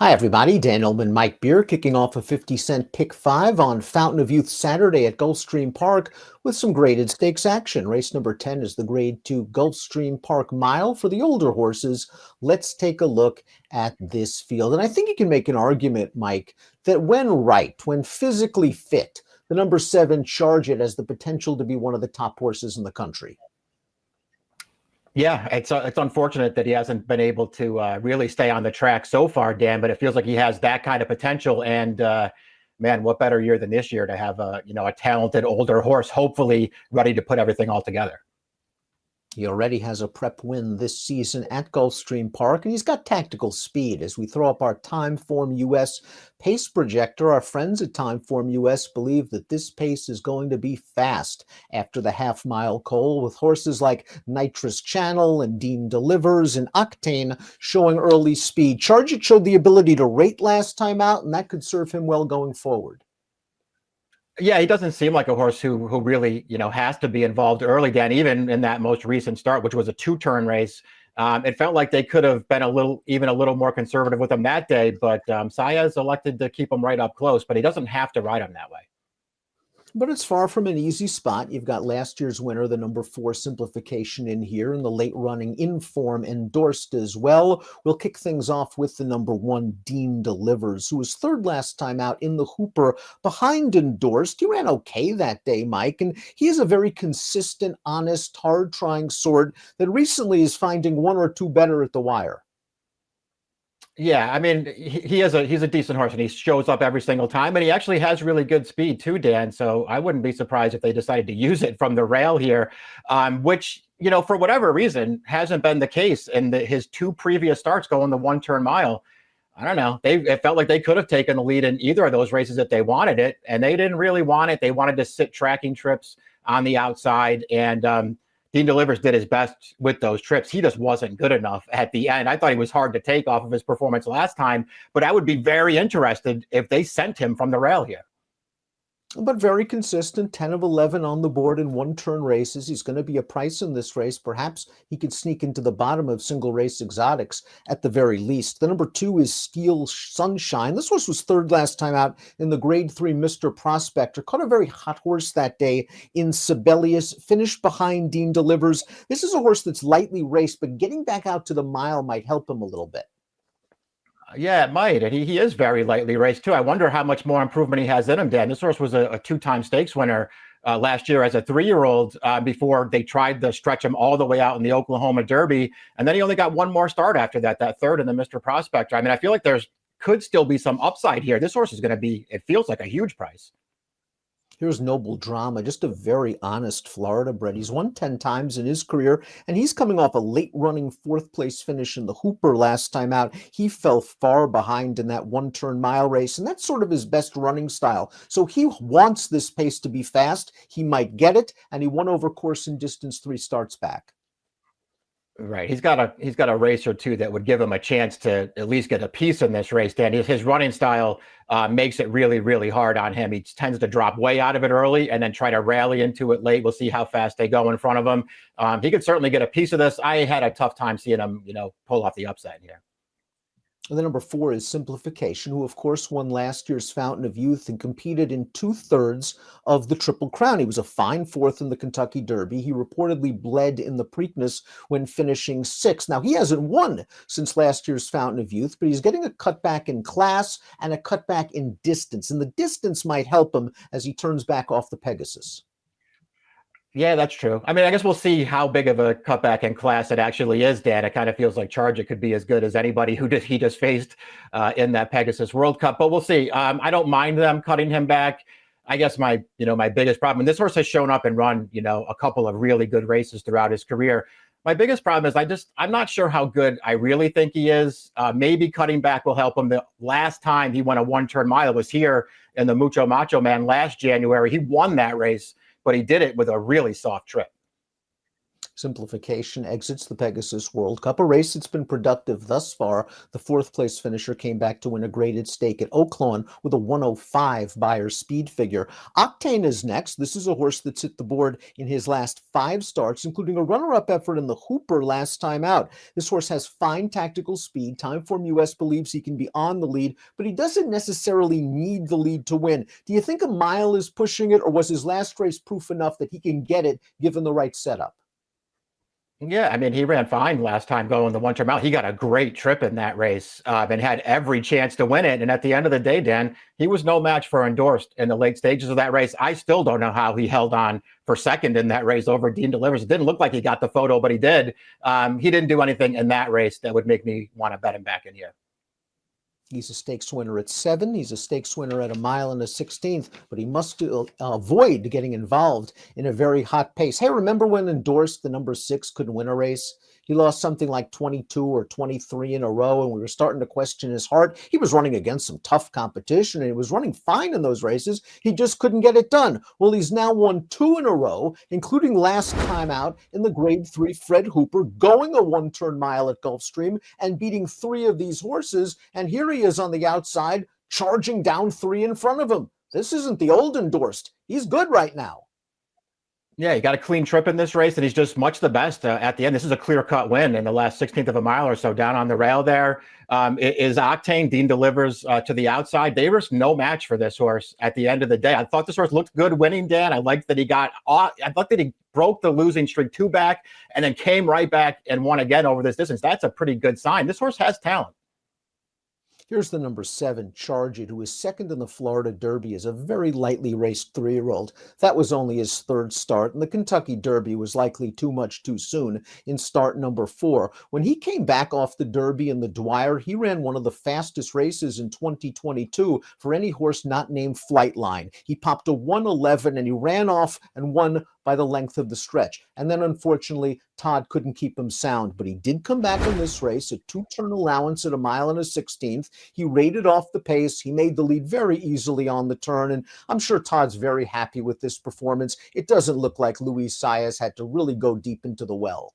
Hi, everybody. Dan Illman, Mike Beer, kicking off a 50-cent pick five on Fountain of Youth Saturday at Gulfstream Park with some graded stakes action. Race number 10 is the Grade 2 Gulfstream Park Mile for the older horses. Let's take a look at this field. And I think you can make an argument, Mike, that when right, when physically fit, the number 7 Charge It has the potential to be one of the top horses in the country. Yeah, it's unfortunate that he hasn't been able to really stay on the track so far, Dan. But it feels like he has that kind of potential. And man, what better year than this year to have a talented older horse, hopefully ready to put everything all together. He already has a prep win this season at Gulfstream Park, and he's got tactical speed. As we throw up our Timeform US pace projector, our friends at Timeform US believe that this pace is going to be fast after the half-mile coal, with horses like Nitrous Channel and Dean Delivers and Octane showing early speed. Charge It showed the ability to rate last time out, and that could serve him well going forward. Yeah, he doesn't seem like a horse who really, has to be involved early, Dan, even in that most recent start, which was a 2-turn race. It felt like they could have been a little more conservative with him that day, but Saez elected to keep him right up close, but he doesn't have to ride him that way. But it's far from an easy spot. You've got last year's winner, the number 4 Simplification, in here, and the late running Inform Endorsed as well. We'll kick things off with the number 1 Dean Delivers, who was third last time out in the Hooper behind Endorsed. He ran okay that day, Mike, and he is a very consistent, honest, hard-trying sort that recently is finding one or two better at the wire. Yeah, I mean, he's a decent horse, and he shows up every single time, and he actually has really good speed too, Dan. So I wouldn't be surprised if they decided to use it from the rail here, which, for whatever reason, hasn't been the case in his 2 previous starts going the 1-turn mile. I don't know. It felt like they could have taken the lead in either of those races if they wanted it, and they didn't really want it. They wanted to sit tracking trips on the outside, and Dean Delivers did his best with those trips. He just wasn't good enough at the end. I thought he was hard to take off of his performance last time, but I would be very interested if they sent him from the rail here. But very consistent, 10 of 11 on the board in 1-turn races. He's going to be a price in this race. Perhaps he could sneak into the bottom of single race exotics at the very least. The number 2 is Steel Sunshine. This horse was third last time out in the Grade 3 Mr. Prospector. Caught a very hot horse that day in Sibelius, finished behind Dean Delivers. This is a horse that's lightly raced, but getting back out to the mile might help him a little bit. Yeah, it might. And he is very lightly raced, too. I wonder how much more improvement he has in him, Dan. This horse was a 2-time stakes winner last year as a 3-year-old before they tried to stretch him all the way out in the Oklahoma Derby. And then he only got one more start after that third in the Mr. Prospector. I mean, I feel like could still be some upside here. This horse is going to be, it feels like, a huge price. Here's Noble Drama, just a very honest Florida bred. He's won 10 times in his career, and he's coming off a late-running 4th-place finish in the Hooper last time out. He fell far behind in that 1-turn mile race, and that's sort of his best running style. So he wants this pace to be fast. He might get it, and he won over course and distance 3 starts back. Right. He's got a race or two that would give him a chance to at least get a piece in this race, Dan. His running style makes it really, really hard on him. He tends to drop way out of it early and then try to rally into it late. We'll see how fast they go in front of him. He could certainly get a piece of this. I had a tough time seeing him, pull off the upside here. And the number 4 is Simplification, who, of course, won last year's Fountain of Youth and competed in 2/3 of the Triple Crown. He was a fine 4th in the Kentucky Derby. He reportedly bled in the Preakness when finishing 6th. Now, he hasn't won since last year's Fountain of Youth, but he's getting a cutback in class and a cutback in distance. And the distance might help him as he turns back off the Pegasus. Yeah, that's true. I mean, I guess we'll see how big of a cutback in class it actually is, Dan. It kind of feels like Charge It could be as good as anybody he just faced in that Pegasus World Cup. But we'll see. I don't mind them cutting him back. I guess my biggest problem, and this horse has shown up and run, a couple of really good races throughout his career. My biggest problem is I'm not sure how good I really think he is. Maybe cutting back will help him. The last time he won a 1-turn mile was here in the Mucho Macho Man last January. He won that race, but he did it with a really soft trip. Simplification exits the Pegasus World Cup, a race that's been productive thus far. The fourth place finisher came back to win a graded stake at Oaklawn with a 105 Beyer speed figure. Octane is next. This is a horse that's hit the board in his last 5 starts, including a runner-up effort in the Hooper last time out. This horse has fine tactical speed. Timeform US believes he can be on the lead, but he doesn't necessarily need the lead to win. Do you think a mile is pushing it, or was his last race proof enough that he can get it given the right setup? Yeah, I mean, he ran fine last time going the one-turn mile. He got a great trip in that race and had every chance to win it. And at the end of the day, Dan, he was no match for Endorsed in the late stages of that race. I still don't know how he held on for second in that race over Dean Delivers. It didn't look like he got the photo, but he did. He didn't do anything in that race that would make me want to bet him back in here. He's a stakes winner at 7. He's a stakes winner at a mile and a 16th, but he must avoid getting involved in a very hot pace. Hey, remember when Endorsed, the number 6, couldn't win a race? He lost something like 22 or 23 in a row, and we were starting to question his heart. He was running against some tough competition, and he was running fine in those races. He just couldn't get it done. Well, he's now won 2 in a row, including last time out in the Grade 3 Fred Hooper, going a one-turn mile at Gulfstream and beating 3 of these horses. And here he is on the outside, charging down 3 in front of him. This isn't the old Endorsed. He's good right now. Yeah, he got a clean trip in this race, and he's just much the best at the end. This is a clear-cut win in the last 16th of a mile or so down on the rail there. Is Octane. Dean Delivers to the outside. They were no match for this horse at the end of the day. I thought this horse looked good winning, Dan. I liked that he got off. I thought that he broke the losing streak 2 back and then came right back and won again over this distance. That's a pretty good sign. This horse has talent. Here's the number 7, Charge It, who is second in the Florida Derby as a very lightly raced 3-year-old. That was only his 3rd start, and the Kentucky Derby was likely too much too soon in start number 4. When he came back off the Derby in the Dwyer, he ran one of the fastest races in 2022 for any horse not named Flightline. He popped a 1:11, and he ran off and won by the length of the stretch. And then, unfortunately, Todd couldn't keep him sound, but he did come back in this race, a 2-turn allowance at a mile and a 16th. He rated off the pace. He made the lead very easily on the turn, and I'm sure Todd's very happy with this performance. It doesn't look like Luis Saez had to really go deep into the well.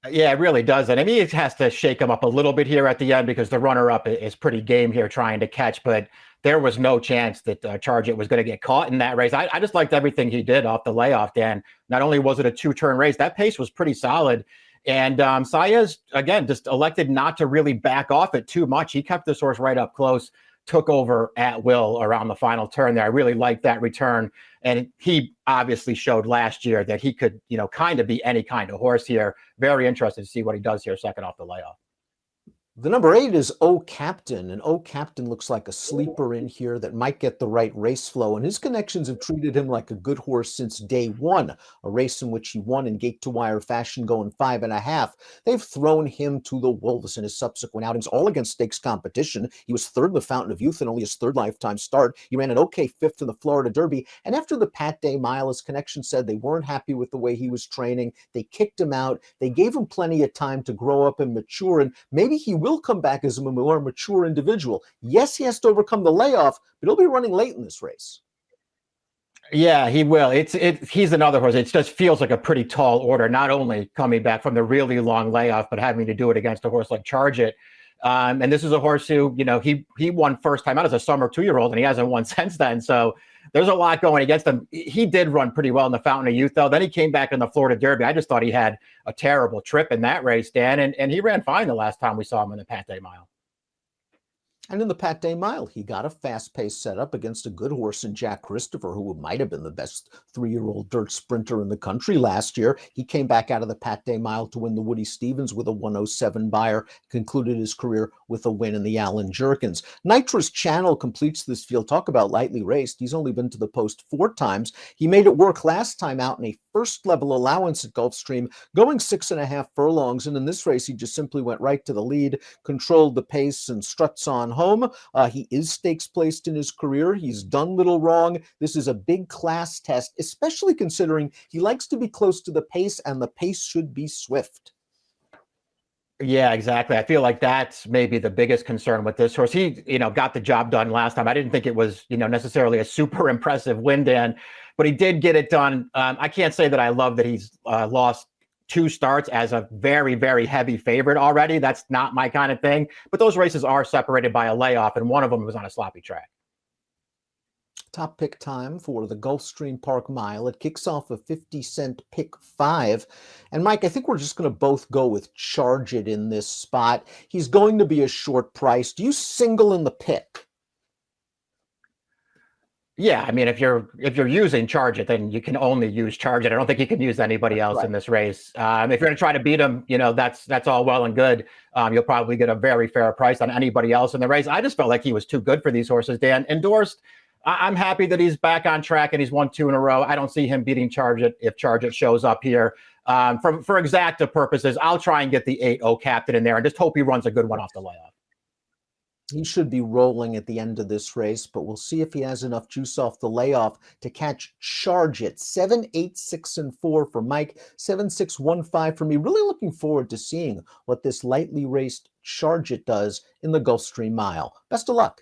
Yeah, it really doesn't. I mean, it has to shake him up a little bit here at the end because the runner-up is pretty game here trying to catch, but there was no chance that Charge It was going to get caught in that race. I just liked everything he did off the layoff, Dan. Not only was it a 2-turn race, that pace was pretty solid. And Saez, again, just elected not to really back off it too much. He kept this horse right up close, took over at will around the final turn there. I really liked that return. And he obviously showed last year that he could, kind of be any kind of horse here. Very interested to see what he does here second off the layoff. The number 8 is O Captain, and O Captain looks like a sleeper in here that might get the right race flow, and his connections have treated him like a good horse since day 1, a race in which he won in gate-to-wire fashion going 5.5. They've thrown him to the wolves in his subsequent outings, all against stakes competition. He was 3rd in the Fountain of Youth in only his 3rd lifetime start. He ran an okay 5th in the Florida Derby, and after the Pat Day Mile, his connection said they weren't happy with the way he was training. They kicked him out. They gave him plenty of time to grow up and mature, and maybe he will come back as a more mature individual. Yes, he has to overcome the layoff, but he'll be running late in this race. Yeah, he will. He's another horse. It just feels like a pretty tall order, not only coming back from the really long layoff, but having to do it against a horse like Charge It. And this is a horse who, he won first time out as a summer 2-year-old, and he hasn't won since then. So there's a lot going against him. He did run pretty well in the Fountain of Youth, though. Then he came back in the Florida Derby. I just thought he had a terrible trip in that race, Dan, and he ran fine the last time we saw him in the Pat Day Mile. And in the Pat Day Mile, he got a fast-paced setup against a good horse in Jack Christopher, who might have been the best 3-year-old dirt sprinter in the country last year. He came back out of the Pat Day Mile to win the Woody Stevens with a 107 Beyer, concluded his career with a win in the Allen Jerkins. Nitrous Channel completes this field. Talk about lightly raced. He's only been to the post 4 times. He made it work last time out in a first-level allowance at Gulfstream, going 6.5 furlongs. And in this race, he just simply went right to the lead, controlled the pace, and struts on home. He is stakes placed in his career. He's done little wrong. This is a big class test, especially considering he likes to be close to the pace, and the pace should be swift. Yeah, exactly. I feel like that's maybe the biggest concern with this horse. He, got the job done last time. I didn't think it was, necessarily a super impressive win, Dan, but he did get it done. I can't say that I love that he's lost 2 starts as a very, very heavy favorite already. That's not my kind of thing. But those races are separated by a layoff, and one of them was on a sloppy track. Top pick time for the Gulfstream Park Mile. It kicks off a 50-cent pick 5. And Mike, I think we're just going to both go with Charge It in this spot. He's going to be a short price. Do you single in the pick? Yeah, I mean, if you're using Charge It, then you can only use Charge It. I don't think you can use anybody else in this race. If you're going to try to beat him, that's all well and good. You'll probably get a very fair price on anybody else in the race. I just felt like he was too good for these horses, Dan. Endorsed, I'm happy that he's back on track and he's won 2 in a row. I don't see him beating Charge It if Charge It shows up here. For exacta purposes, I'll try and get the 8-0 captain in there and just hope he runs a good one off the layoff. He should be rolling at the end of this race, but we'll see if he has enough juice off the layoff to catch Charge It. 7, 8, 6, and 4 for Mike. 7, 6, 1, 5 for me. Really looking forward to seeing what this lightly raced Charge It does in the Gulfstream Mile. Best of luck.